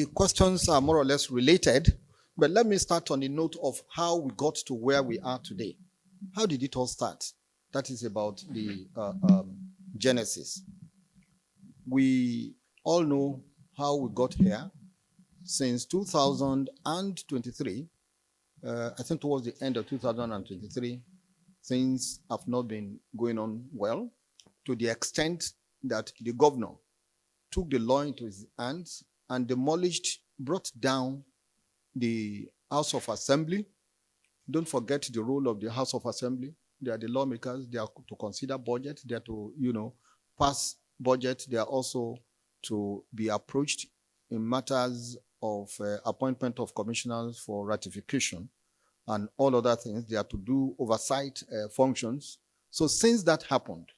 questions are more or less related, but let me start on the note of how we got to where we are today. How did it all start? That is about the genesis. We all know how we got here. Since 2023, I think towards the end of 2023, things have not been going on well, to the extent that the governor took the law into his hands and demolished, brought down the House of Assembly. Don't forget the role of the House of Assembly. They are the lawmakers. They are to consider budget. They are to, pass budget. They are also to be approached in matters of appointment of commissioners for ratification and all other things. They are to do oversight functions. So since that happened,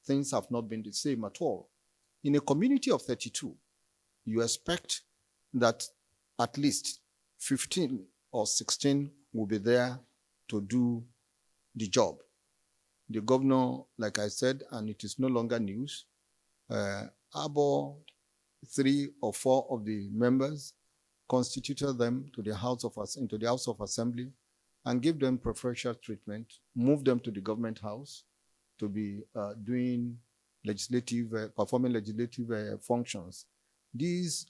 things have not been the same at all. In a community of 32, you expect that at least 15 or 16 will be there to do the job. The governor, like I said, and it is no longer news, about 3 or 4 of the members constituted them into the House of Assembly and gave them preferential treatment, moved them to the government house to be doing performing legislative functions. These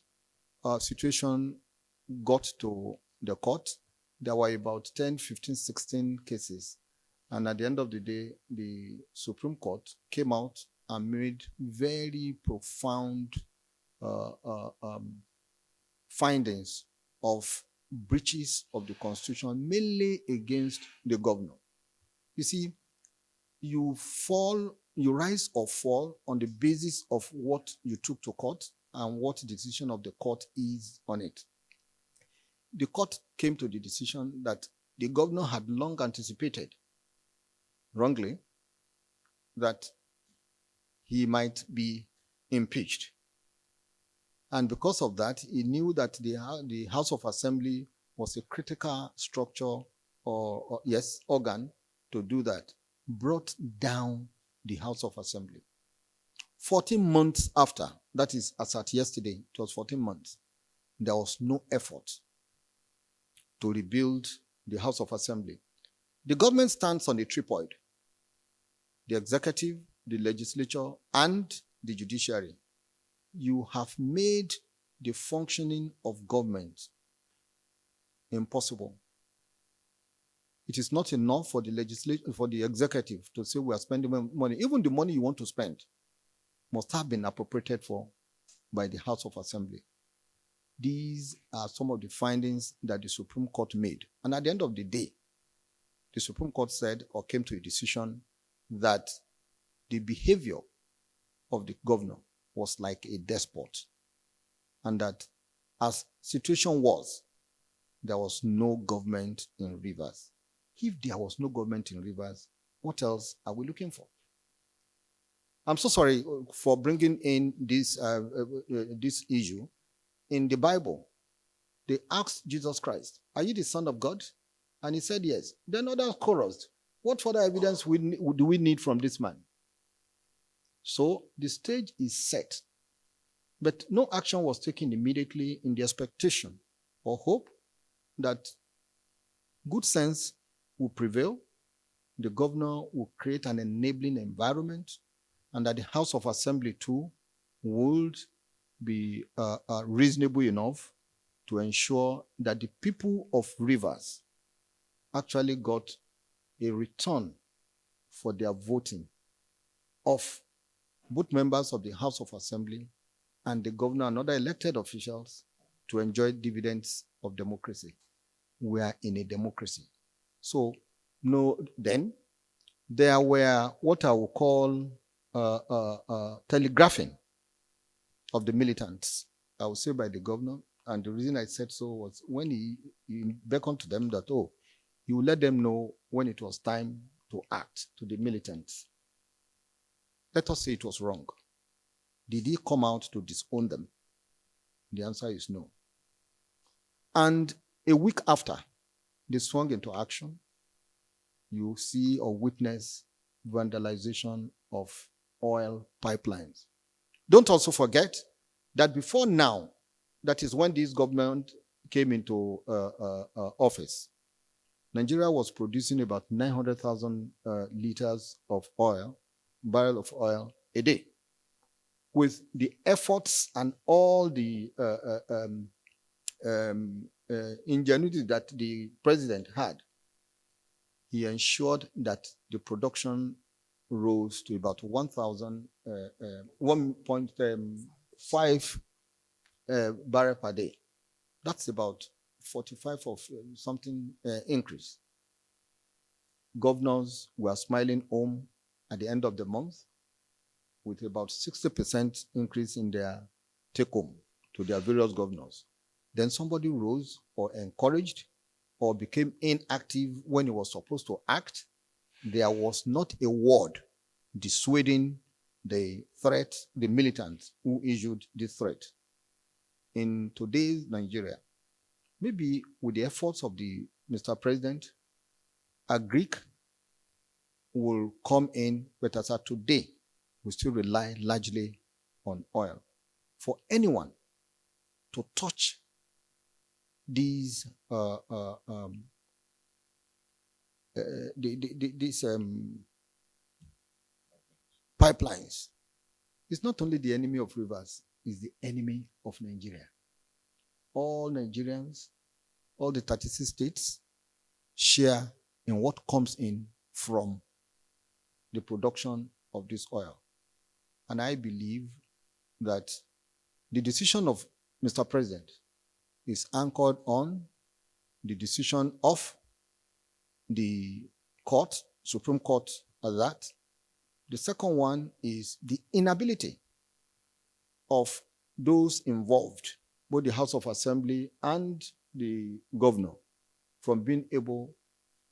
situation got to the court. There were about 10, 15, 16 cases. And at the end of the day, the Supreme Court came out and made very profound findings of breaches of the Constitution, mainly against the governor. You see, you rise or fall on the basis of what you took to court and what the decision of the court is on it. The court came to the decision that the governor had long anticipated, wrongly, that he might be impeached. And because of that, he knew that the House of Assembly was a critical structure organ to do that, brought down the House of Assembly. 14 months after, that is as at yesterday, it was 14 months, there was no effort to rebuild the House of Assembly. The government stands on a tripod: the executive, the legislature, and the judiciary. You have made the functioning of government impossible. It is not enough for the executive to say we are spending money. Even the money you want to spend must have been appropriated for by the House of Assembly. These are some of the findings that the Supreme Court made. And at the end of the day, the Supreme Court said or came to a decision that the behavior of the governor was like a despot, and that as situation was, there was no government in Rivers. If there was no government in Rivers, what else are we looking for? I'm so sorry for bringing in this issue. In the Bible, they asked Jesus Christ, "Are you the Son of God?" And he said, "Yes." Then others chorused, "What further evidence do we need from this man?" So the stage is set. But no action was taken immediately, in the expectation or hope that good sense will prevail, the governor will create an enabling environment, and that the House of Assembly too would be reasonable enough to ensure that the people of Rivers actually got a return for their voting of both members of the House of Assembly and the governor and other elected officials to enjoy dividends of democracy. We are in a democracy. So, then there were what I would call telegraphing of the militants, I would say, by the governor. And the reason I said so was when he beckoned to them that, he would let them know when it was time to act, to the militants. Let us say it was wrong. Did he come out to disown them? The answer is no. And a week after they swung into action, you see or witness vandalization of oil pipelines. Don't also forget that before now, that is when this government came into office, Nigeria was producing about 900,000 liters of oil, barrel of oil a day. With the efforts and all the ingenuity that the president had, he ensured that the production rose to about 1.5 barrel per day. That's about 45 of something increase. Governors were smiling home at the end of the month with about 60% increase in their take home to their various governors. Then somebody rose or encouraged or became inactive when he was supposed to act. There was not a word dissuading the threat, the militants who issued this threat. In today's Nigeria, maybe with the efforts of the Mr. President, a Greek will come in, but as of today, we still rely largely on oil. For anyone to touch these pipelines, it's not only the enemy of rivers, it's the enemy of Nigeria. All Nigerians, all the 36 states share in what comes in from the production of this oil. And I believe that the decision of Mr. President is anchored on the decision of the court, Supreme Court, as that. The second one is the inability of those involved, both the House of Assembly and the governor, from being able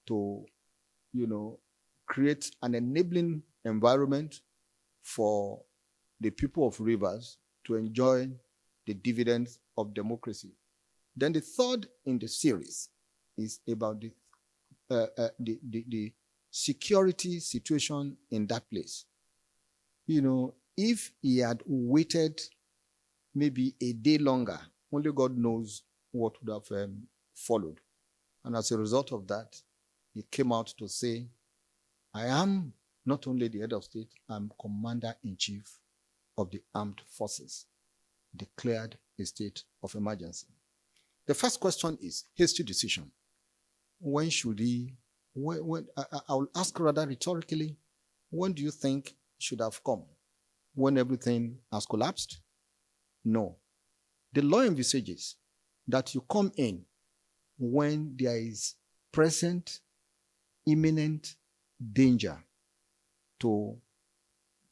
to, create an enabling environment for the people of Rivers to enjoy the dividends of democracy. Then the third in the series is about the security situation in that place. If he had waited maybe a day longer, only God knows what would have followed. And as a result of that, he came out to say, I am not only the head of state, I'm commander-in-chief of the armed forces, declared a state of emergency. The first question is hasty decision. When should he, I will ask rather rhetorically, when do you think should have come? When everything has collapsed? No. The law envisages that you come in when there is present, imminent danger to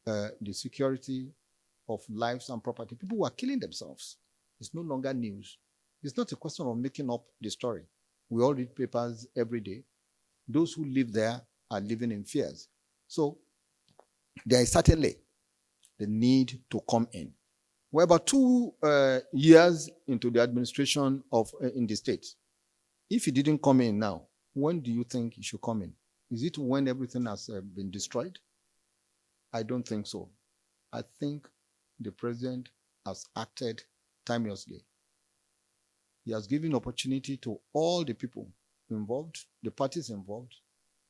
the security of lives and property. People were killing themselves. It's no longer news. It's not a question of making up the story. We all read papers every day. Those who live there are living in fears. So there is certainly the need to come in. We're about 2 years into the administration of in the state. If he didn't come in now, when do you think he should come in? Is it when everything has been destroyed? I don't think so. I think the president has acted timelessly. He has given opportunity to all the people involved, the parties involved,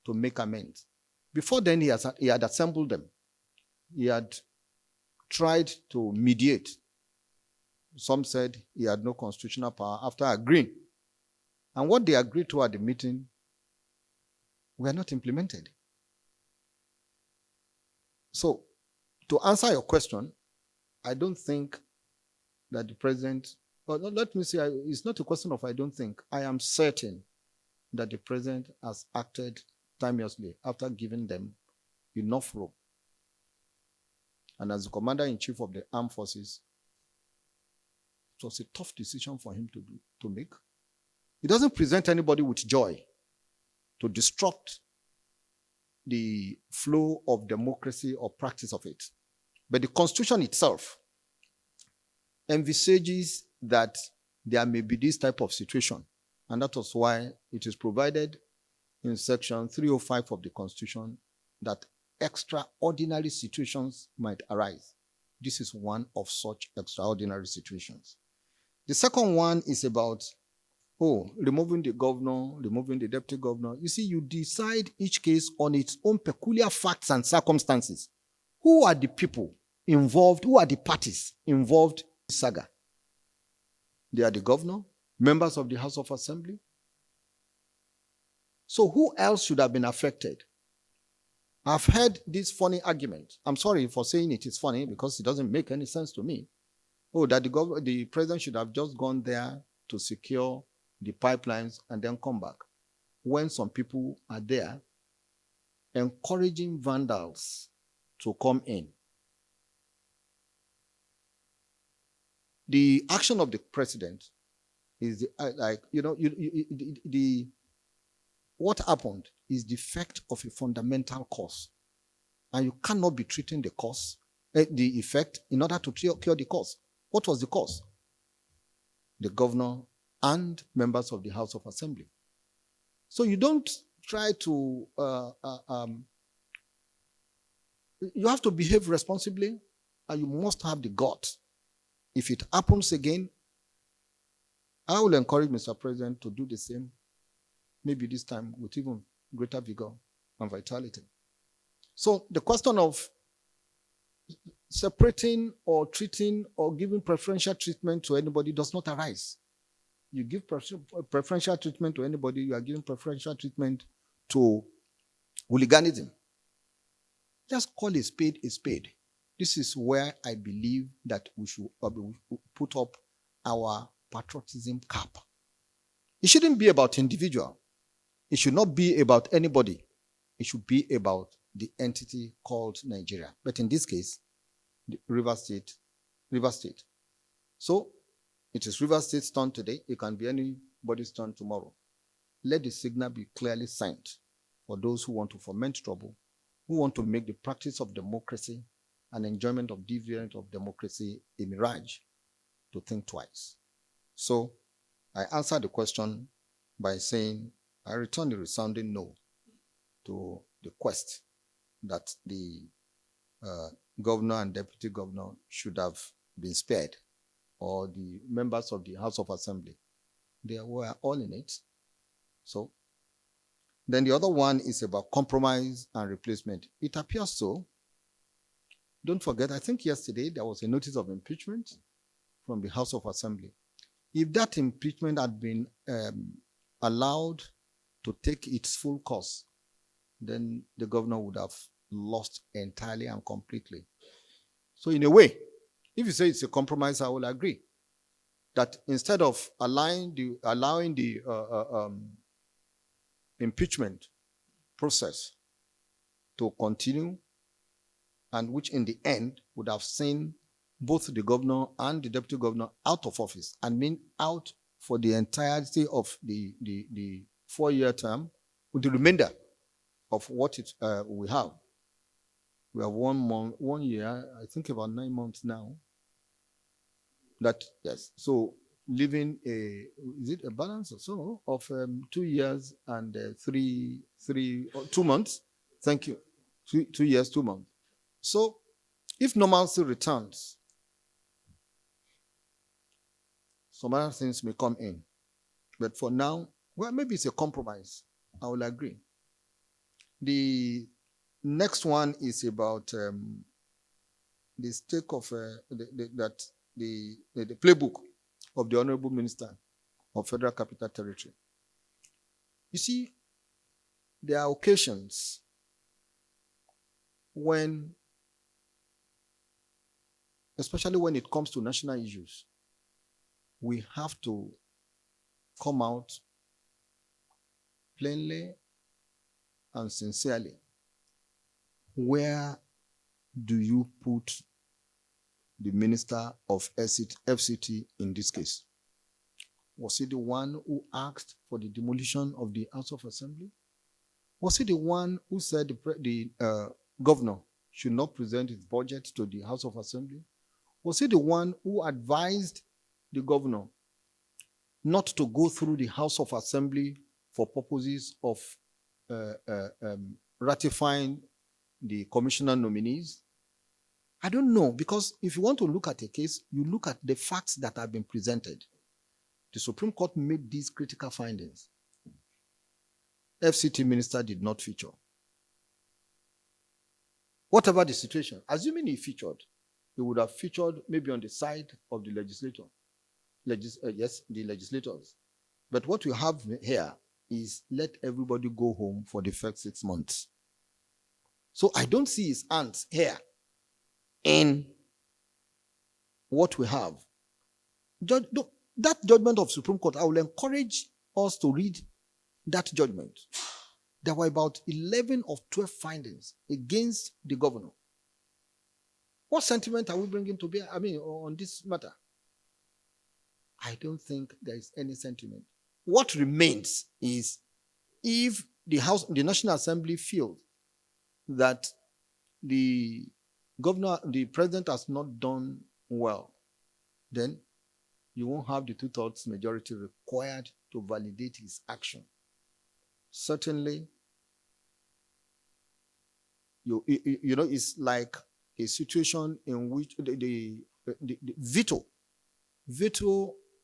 to make amends. Before then, he had assembled them. He had tried to mediate. Some said he had no constitutional power after agreeing. And what they agreed to at the meeting were not implemented. So, to answer your question, I don't think that the president, let me say, it's not a question of I don't think. I am certain that the president has acted timelessly after giving them enough rope. And as the commander-in-chief of the armed forces, it was a tough decision for him to make. It doesn't present anybody with joy to disrupt the flow of democracy or practice of it. But the Constitution itself envisages that there may be this type of situation. And that was why it is provided in Section 305 of the Constitution that extraordinary situations might arise. This is one of such extraordinary situations. The second one is about, removing the governor, removing the deputy governor. You see, you decide each case on its own peculiar facts and circumstances. Who are the people involved? Who are the parties involved in the saga? They are the governor, members of the House of Assembly. So who else should have been affected? I've heard this funny argument. I'm sorry for saying it is funny because it doesn't make any sense to me. That the president should have just gone there to secure the pipelines and then come back. When some people are there encouraging vandals to come in. The action of the president is what happened is the effect of a fundamental cause. And you cannot be treating the cause, the effect, in order to cure the cause. What was the cause? The governor and members of the House of Assembly. So you don't try to, you have to behave responsibly, and you must have the guts. If it happens again, I will encourage Mr. President to do the same, maybe this time with even greater vigor and vitality. So the question of separating or treating or giving preferential treatment to anybody does not arise. You give preferential treatment to anybody, you are giving preferential treatment to hooliganism. Just call a spade a spade. This is where I believe that we should put up our patriotism cap. It shouldn't be about individual. It should not be about anybody. It should be about the entity called Nigeria. But in this case, the Rivers State. So it is Rivers State's turn today. It can be anybody's turn tomorrow. Let the signal be clearly signed for those who want to foment trouble, who want to make the practice of democracy and enjoyment of dividend of democracy a mirage, to think twice. So I answer the question by saying I return a resounding no to the quest that the governor and deputy governor should have been spared, or the members of the House of Assembly. They were all in it. So then the other one is about compromise and replacement. It appears so. Don't forget, I think yesterday there was a notice of impeachment from the House of Assembly. If that impeachment had been allowed to take its full course, then the governor would have lost entirely and completely. So in a way, if you say it's a compromise, I will agree that instead of allowing the impeachment process to continue, and which in the end would have seen both the governor and the deputy governor out of office and mean out for the entirety of the 4-year term, with the remainder of what we have. We have 1 year, I think about 9 months now. That, yes. So leaving is it a balance or so of 2 years and 2 months? Thank you. 2 years, 2 months. So if normalcy returns, some other things may come in. But for now, well, maybe it's a compromise. I will agree. The next one is about the stake of the playbook of the Honorable Minister of Federal Capital Territory. You see, there are occasions when, especially when it comes to national issues, we have to come out plainly and sincerely. Where do you put the Minister of FCT in this case? Was he the one who asked for the demolition of the House of Assembly? Was he the one who said the governor should not present his budget to the House of Assembly? Was he the one who advised the governor not to go through the House of Assembly for purposes of ratifying the commissioner nominees? I don't know, because if you want to look at a case, you look at the facts that have been presented. The Supreme Court made these critical findings. FCT Minister did not feature. Whatever the situation, assuming he featured, he would have featured maybe on the side of the legislator. Yes, the legislators. But what we have here is let everybody go home for the first 6 months. So I don't see his hands here in what we have. That judgment of Supreme Court, I will encourage us to read that judgment. There were about 11 of 12 findings against the governor. What sentiment are we bringing to bear, on this matter? I don't think there is any sentiment. What remains is if the National Assembly feels that the president has not done well, then you won't have the 2/3 majority required to validate his action. Certainly, it's like a situation in which the veto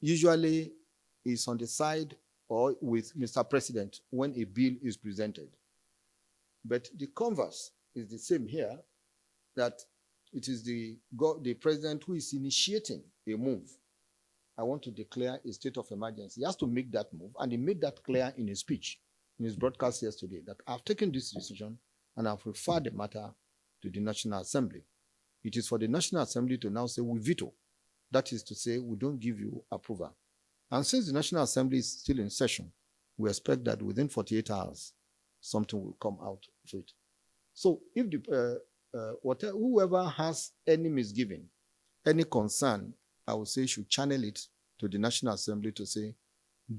usually is on the side or with Mr. President when a bill is presented. But the converse is the same here, that it is the president who is initiating a move. I want to declare a state of emergency. He has to make that move, and he made that clear in his speech, in his broadcast yesterday, that I've taken this decision and I've referred the matter to the National Assembly. It is for the National Assembly to now say we veto. That is to say, we don't give you approval. And since the National Assembly is still in session, we expect that within 48 hours, something will come out of it. So if whoever has any misgiving, any concern, I would say should channel it to the National Assembly to say,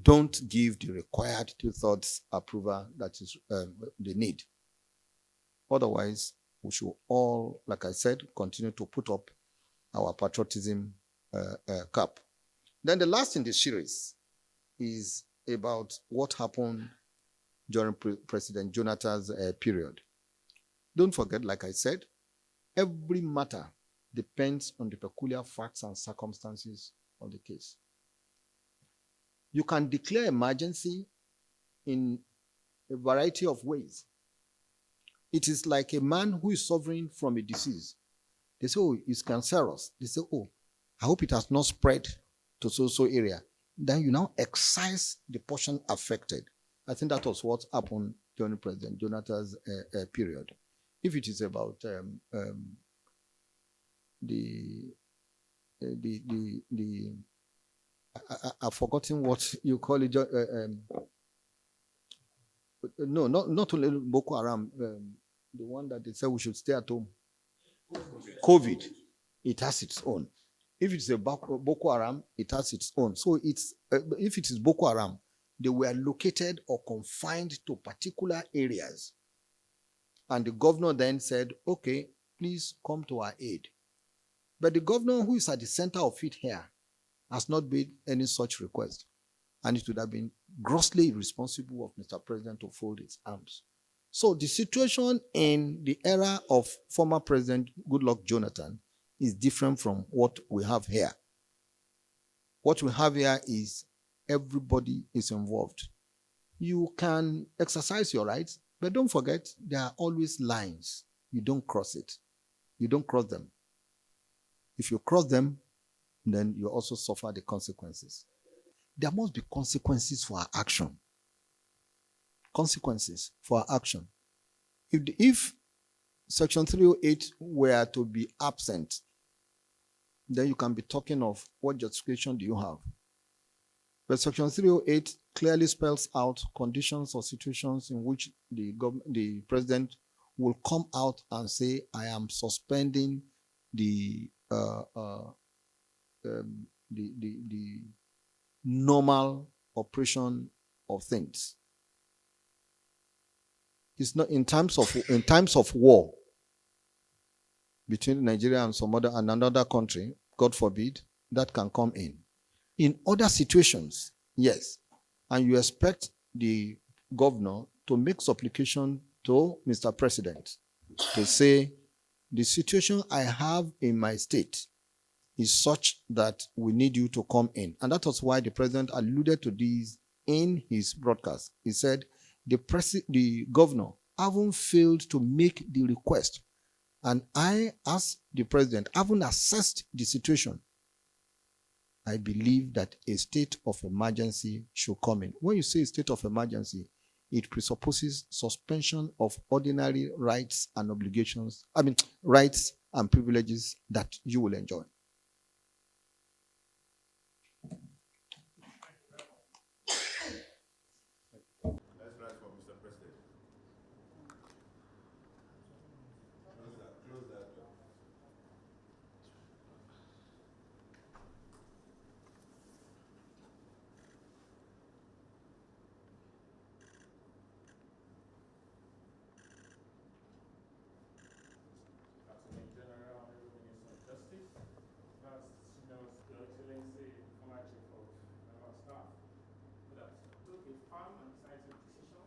don't give the required 2/3 approval that is they need. Otherwise, we should all, like I said, continue to put up our patriotism cap. Then the last in the series is about what happened during President Jonathan's period. Don't forget, like I said, every matter depends on the peculiar facts and circumstances of the case. You can declare emergency in a variety of ways. It is like a man who is suffering from a disease. They say, oh, it's cancerous. They say, oh, I hope it has not spread to so area. Then you now excise the portion affected. I think that was what happened during President Jonathan's period. If it is about I've forgotten what you call it. No, not only Boko Haram. The one that they said we should stay at home. COVID. It has its own. If it's a Boko Haram, it has its own. So it's if it is Boko Haram, they were located or confined to particular areas. And the governor then said, okay, please come to our aid. But the governor who is at the center of it here has not made any such request. And it would have been grossly irresponsible of Mr. President to fold his arms. So the situation in the era of former President Goodluck Jonathan is different from what we have here. What we have here is everybody is involved. You can exercise your rights, but don't forget, there are always lines. You don't cross it. You don't cross them. If you cross them, then you also suffer the consequences. There must be consequences for our action. Consequences for our action. If Section 308 were to be absent, then you can be talking of what justification do you have. But Section 308 clearly spells out conditions or situations in which the president will come out and say, I am suspending the normal operation of things. It's not in times of war between Nigeria and another country, God forbid, that can come in. In other situations, yes, and you expect the governor to make supplication to Mr. President to say, the situation I have in my state is such that we need you to come in. And that was why the president alluded to this in his broadcast. He said, the governor haven't failed to make the request. And I, as the president, haven't assessed the situation. I believe that a state of emergency should come in. When you say state of emergency, it presupposes suspension of ordinary rights and obligations, rights and privileges that you will enjoy. Let's rise for Mr. President. Close that door. Attorney General, Honorable Minister of Justice, last senior Your Excellency, former Chief of Naval Staff, that took a firm and decisive decision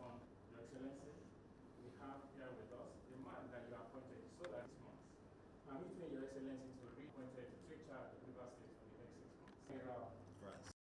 on Your Excellency. We have here with us the man that you appointed so that 6 months, permitting Your Excellency to be appointed to take charge of River State for the next 6 months. General France.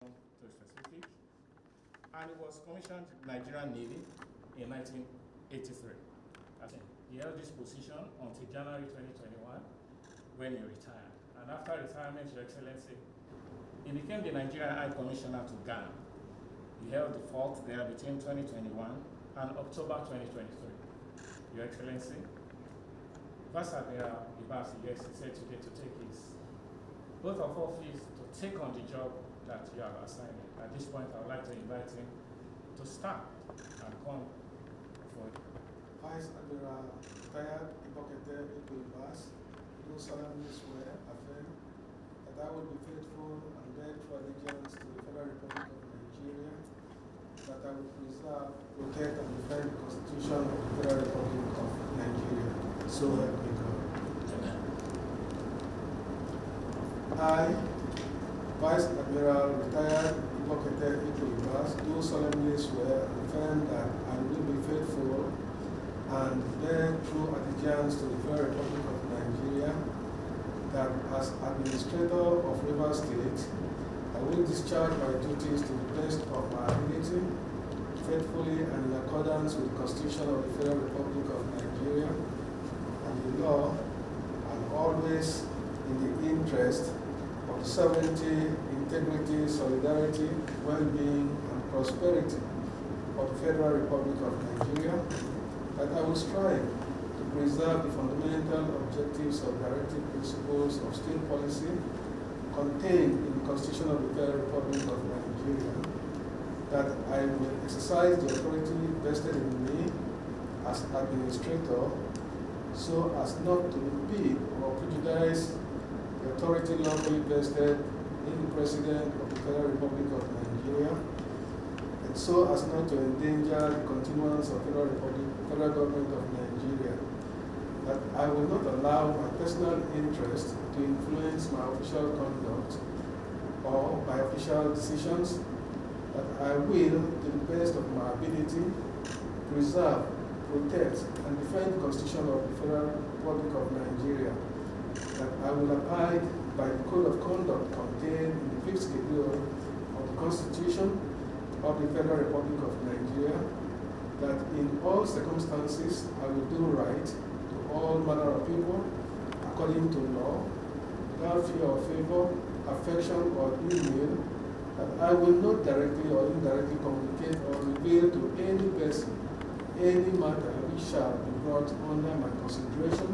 To specific, and it was commissioned to the Nigerian Navy in 1983. He held this position until January 2021 when he retired. And after retirement, Your Excellency, he became the Nigerian High Commissioner to Ghana. He held the fort there between 2021 and October 2023. Your Excellency, Vice Admiral Ibasi, yes, he said today to take his oath of office to take on the job that you have assigned. At this point, I would like to invite him to start and come forward. Vice Admiral retired Ibokete Ibas, do solemnly swear, affirm that I will be faithful and bear true allegiance to the Federal Republic of Nigeria, that I will preserve, protect, and defend the Constitution of the Federal Republic of Nigeria. So help me God. Amen. I, Vice Admiral retired Ibokete Ibas, do solemnly swear and affirm that I will be faithful and bear true allegiance to the Federal Republic of Nigeria, that as Administrator of River State, I will discharge my duties to the best of my ability, faithfully and in accordance with the Constitution of the Federal Republic of Nigeria and the law, and always in the interest of the sovereignty, integrity, solidarity, well-being, and prosperity of the Federal Republic of Nigeria, that I will strive to preserve the fundamental objectives of directive principles of state policy contained in the Constitution of the Federal Republic of Nigeria, that I will exercise the authority vested in me as administrator so as not to impede or prejudice the authority lawfully vested in the President of the Federal Republic of Nigeria, and so as not to endanger the continuance of Federal Government of Nigeria, that I will not allow my personal interest to influence my official conduct or my official decisions, that I will, to the best of my ability, preserve, protect, and defend the Constitution of the Federal Republic of Nigeria, that I will abide by the Code of Conduct contained in the 5th Schedule of the Constitution of the Federal Republic of Nigeria, that in all circumstances I will do right to all manner of people according to law, without fear or favor, affection or ill will, that I will not directly or indirectly communicate or reveal to any person any matter which shall be brought under my consideration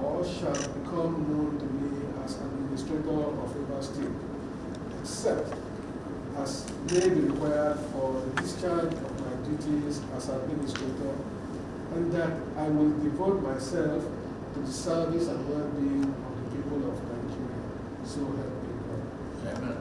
or shall become known to me as administrator of River State, except as may be required for the discharge of my duties as administrator, and that I will devote myself to the service and well-being of the people of Nigeria. So help me God. Amen.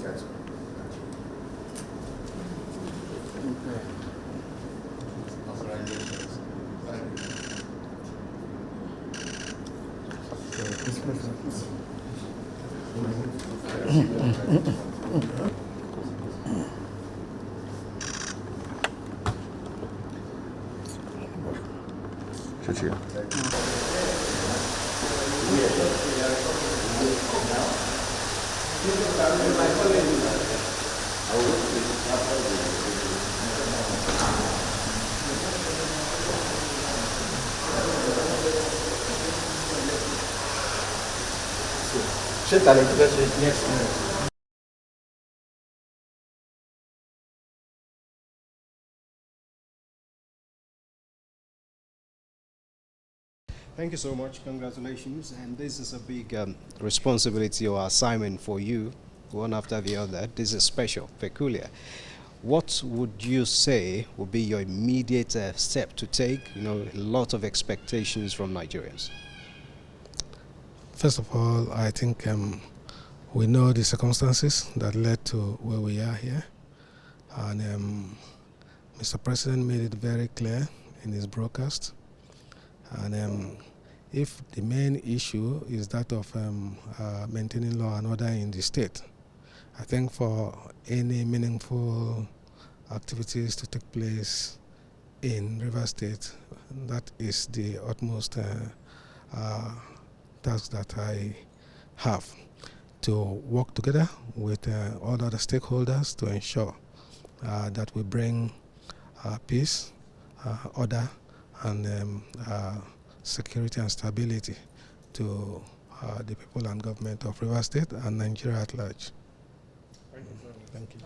That's all. Congratulations. Thank you so much. Congratulations. And this is a big responsibility or assignment for you, one after the other. This is special, peculiar. What would you say would be your immediate step to take? You know, a lot of expectations from Nigerians. First of all, I think we know the circumstances that led to where we are here. And Mr. President made it very clear in his broadcast. And if the main issue is that of maintaining law and order in the state, I think for any meaningful activities to take place in Rivers State, that is the utmost task that I have, to work together with all other stakeholders to ensure that we bring peace, order, and security and stability to the people and government of Rivers State and Nigeria at large. Thank you.